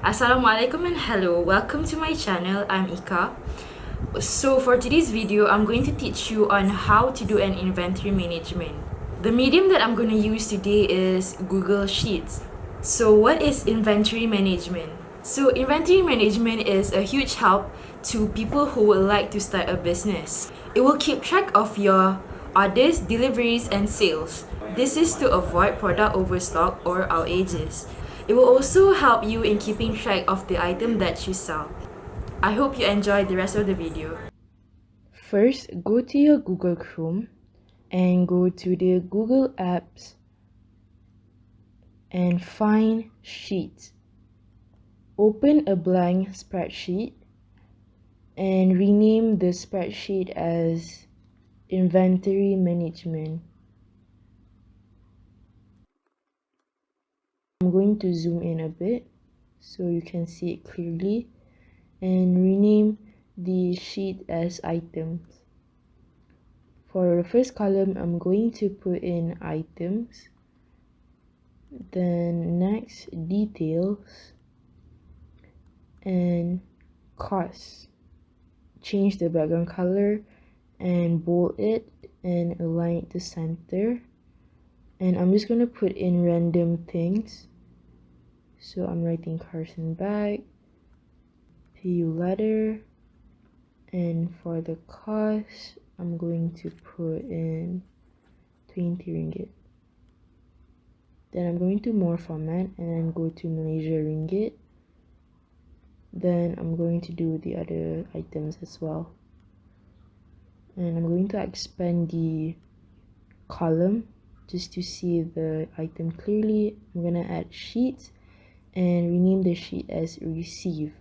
Assalamualaikum and hello, welcome to my channel. I'm Ika. So for today's video, I'm going to teach you on how to do an inventory management. The medium that I'm going to use today is Google Sheets. So what is inventory management? So inventory management is a huge help to people who would like to start a business. It will keep track of your orders, deliveries, and sales. This is to avoid product overstock or outages. It will also help you in keeping track of the item that you sell. I hope you enjoy the rest of the video. First, go to your Google Chrome and go to the Google Apps and find Sheets. Open a blank spreadsheet and rename the spreadsheet as Inventory Management. I'm going to zoom in a bit so you can see it clearly and rename the sheet as items. For the first column, I'm going to put in items, then next details and costs. Change the background color and bold it and align it to center. And I'm just going to put in random things. So I'm writing Carson bag, PU letter, and for the cost, I'm going to put in 20 ringgit. Then I'm going to more format and then go to Malaysia ringgit. Then I'm going to do the other items as well. And I'm going to expand the column just to see the item clearly. I'm going to add sheets and rename the sheet as receive.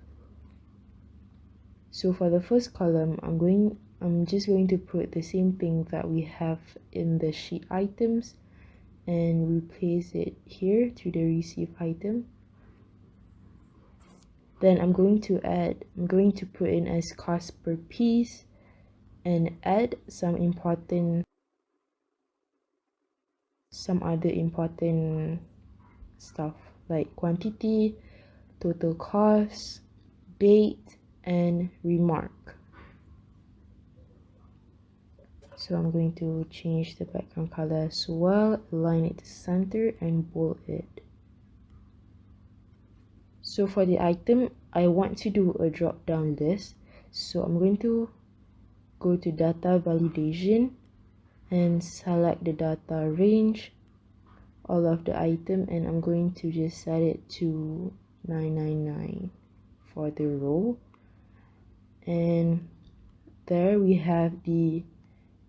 So for the first column, I'm just going to put the same thing that we have in the sheet items and replace it here to the receive item. Then I'm going to put in as cost per piece and add some other important stuff like quantity, total cost, date, and remark. So I'm going to change the background color as well, align it to center and bold it. So for the item, I want to do a drop down list. So I'm going to go to data validation and select the data range, all of the item, and I'm going to just set it to 999 for the row. And there we have the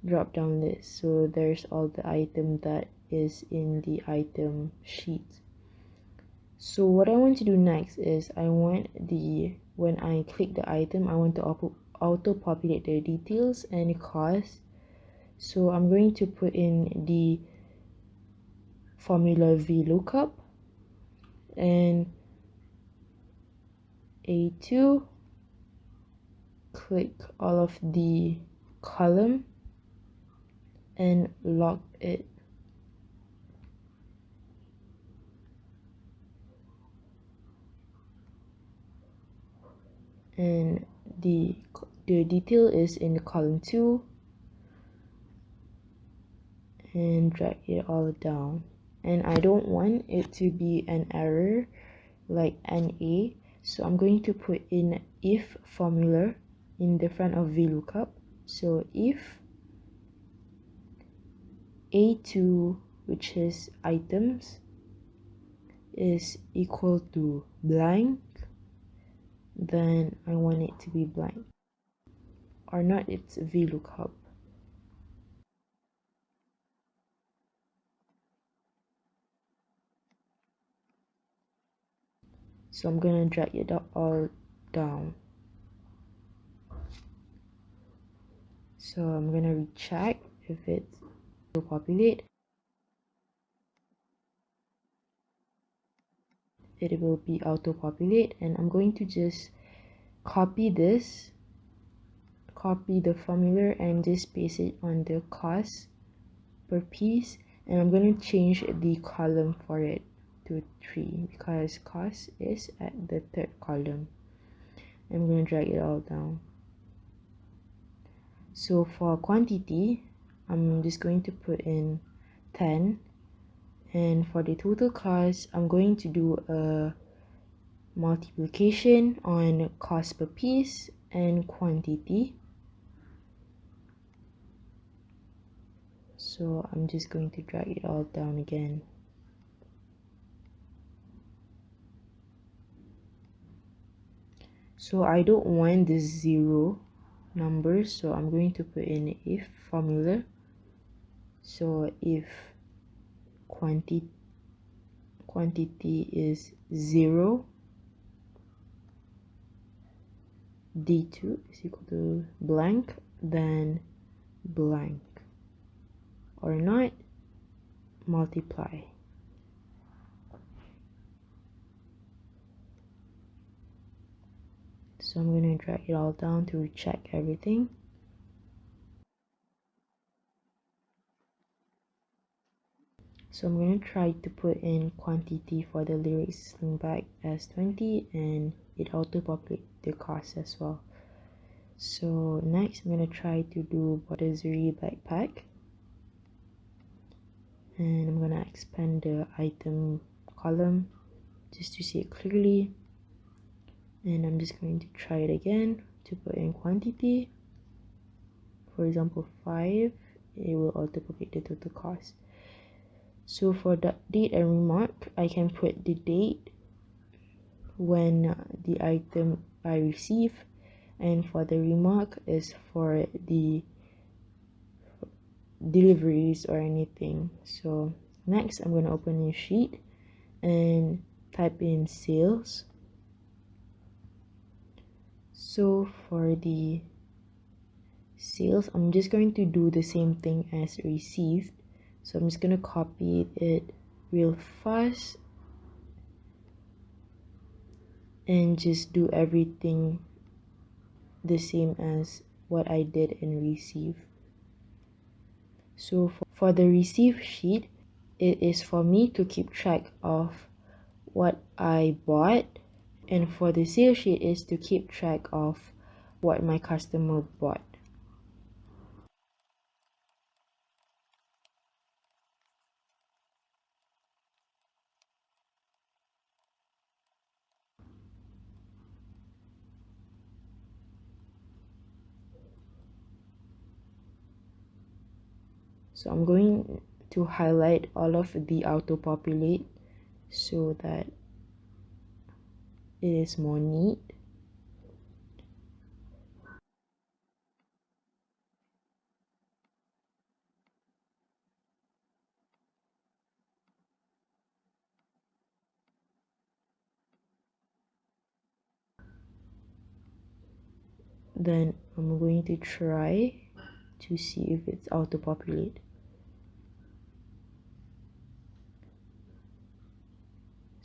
drop down list. So there's all the item that is in the item sheet. So what I want to do next is when I click the item, I want to auto populate the details and the cost. So I'm going to put in the formula VLOOKUP and A2, click all of the column and lock it. And the detail is in the column 2 and drag it all down. And I don't want it to be an error like NA, so I'm going to put in if formula in the front of VLOOKUP. So if A2, which is items, is equal to blank, then I want it to be blank, or not, it's VLOOKUP. So I'm gonna drag it all down. So I'm gonna recheck if it's populate. It will be auto populate, and I'm going to just copy the formula and just paste it on the cost per piece, and I'm going to change the column for it. to 3 because cost is at the third column. I'm going to drag it all down. So for quantity, I'm just going to put in 10, and for the total cost, I'm going to do a multiplication on cost per piece and quantity. So I'm just going to drag it all down again. So I don't want the zero numbers, so I'm going to put in if formula. So if quantity is 0, d2 is equal to blank, then blank, or not, multiply. So I'm going to drag it all down to check everything. So I'm going to try to put in quantity for the lyrics sling bag as 20, and it auto populate the cost as well. So next I'm going to try to do Bordesserie backpack, and I'm going to expand the item column just to see it clearly, and I'm just going to try it again to put in quantity. For example 5, it will auto populate the total cost. So for the date and remark, I can put the date when the item I receive, and for the remark is for the deliveries or anything. So next I'm going to open a new sheet and type in sales. So for the sales, I'm just going to do the same thing as received. So I'm just going to copy it real fast and just do everything the same as what I did in receive. So for the receive sheet, it is for me to keep track of what I bought, and for the sales sheet is to keep track of what my customer bought. So I'm going to highlight all of the auto populate so that it is more neat. Then I'm going to try to see if it's auto populate.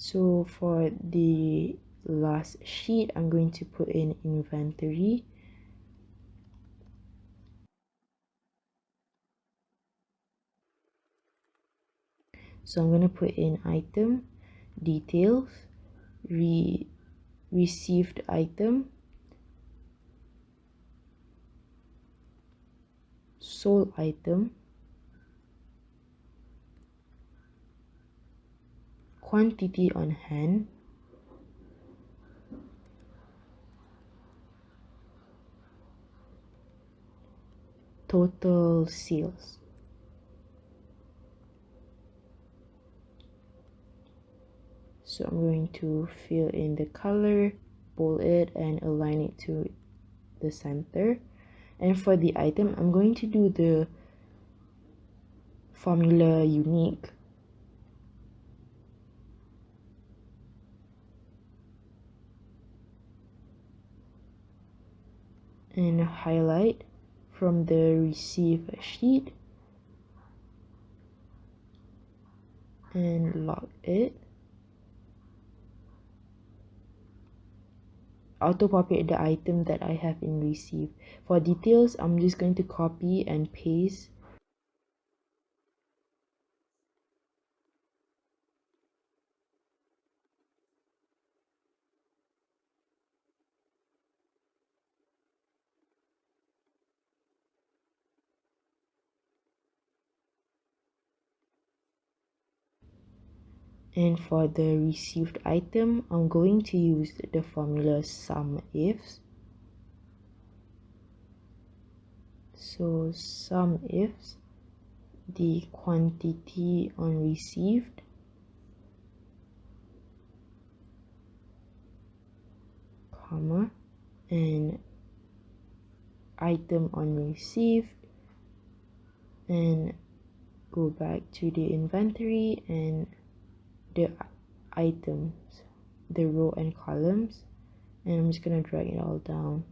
So for the last sheet, I'm going to put in inventory. So I'm going to put in item, details, received item, sold item, quantity on hand, total sales. So I'm going to fill in the color, bold it, and align it to the center. And for the item, I'm going to do the formula unique. And highlight from the receive sheet and lock it. Auto populate the item that I have in receive. For details, I'm just going to copy and paste And for the received item, I'm going to use the formula sum ifs. So sum ifs the quantity on received comma and item on received, and go back to the inventory and the items, the row and columns, and I'm just going to drag it all down,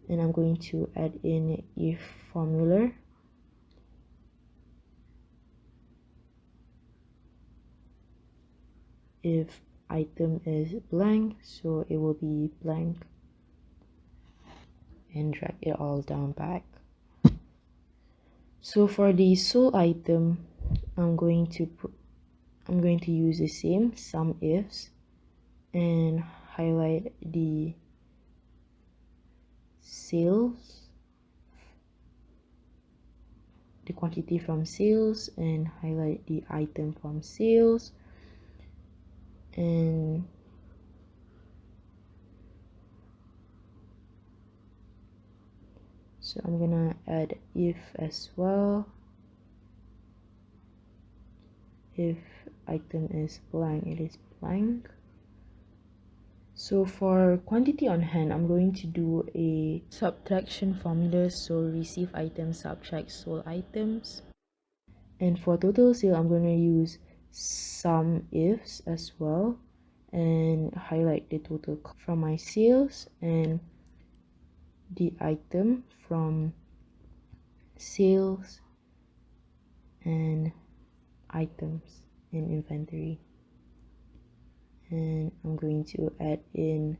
and I'm going to add in if formula. If item is blank, so it will be blank, and drag it all down back. So for the sole item, I'm going to use the same sum ifs and highlight the sales, the quantity from sales, and highlight the item from sales, and so I'm gonna add if as well. If item is blank, it is blank. So for quantity on hand, I'm going to do a subtraction formula, so receive items subtract sold items. And for total sale, I'm going to use sum ifs as well and highlight the total from my sales and the item from sales and items in inventory. And I'm going to add in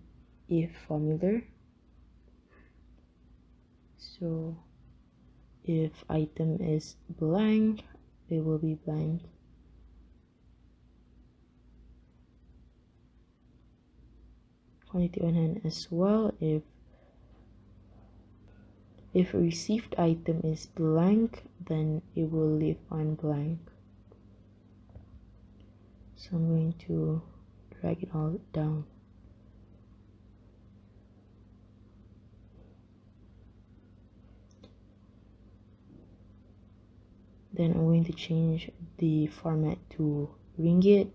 if formula. So if item is blank, it will be blank. Quantity on hand as well. If received item is blank, then it will leave on blank. So I'm going to drag it all down. Then I'm going to change the format to ringgit,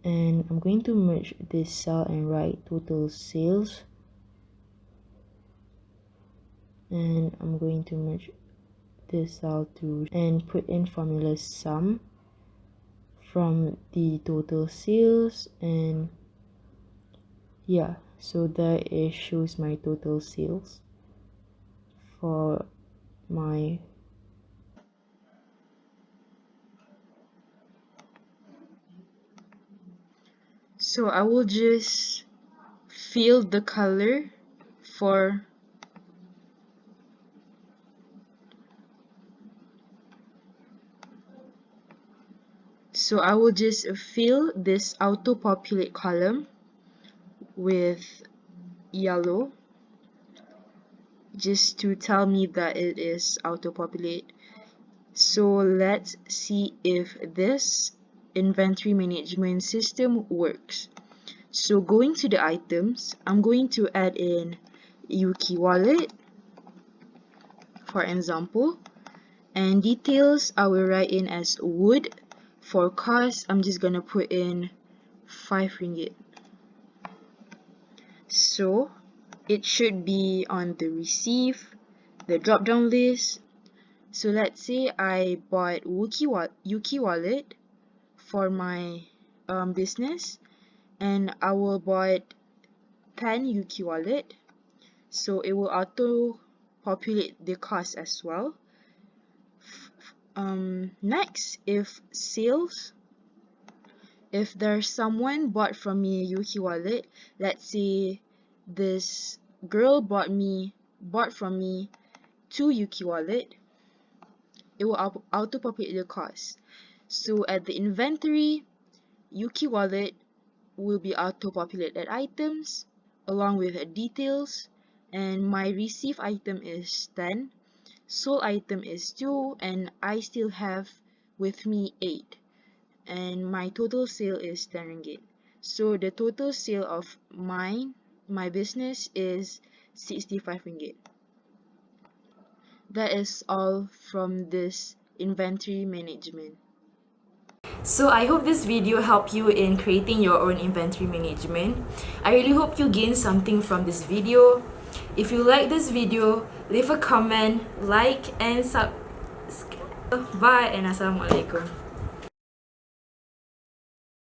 and I'm going to merge this cell and write total sales, and I'm going to merge this cell to and put in formula sum from the total sales, and yeah, so that it shows my total sales for my so I will just fill the color for so I will just fill this auto populate column with yellow just to tell me that it is auto populate. So let's see if this inventory management system works. So going to the items, I'm going to add in Yuki wallet, for example, and details I will write in as wood. For cost, I'm just gonna put in 5 ringgit. So it should be on the receive, the drop down list. So let's say I bought Yuki wallet for my business, and I will buy 10 Yuki wallet, so it will auto populate the cost as well. Next, if sales, if there's someone bought from me a Yuki wallet, let's say this girl bought from me 2 Yuki wallet, it will auto populate the cost. So at the inventory, Yuki wallet will be auto populated items along with details, and my receive item is 10, sold item is 2, and I still have with me 8. and my total sale is 10 ringgit. So the total sale of my business is 65 ringgit. That is all from this inventory management. So I hope this video helped you in creating your own inventory management. I really hope you gain something from this video. If you like this video, leave a comment, like and subscribe. Bye and assalamualaikum.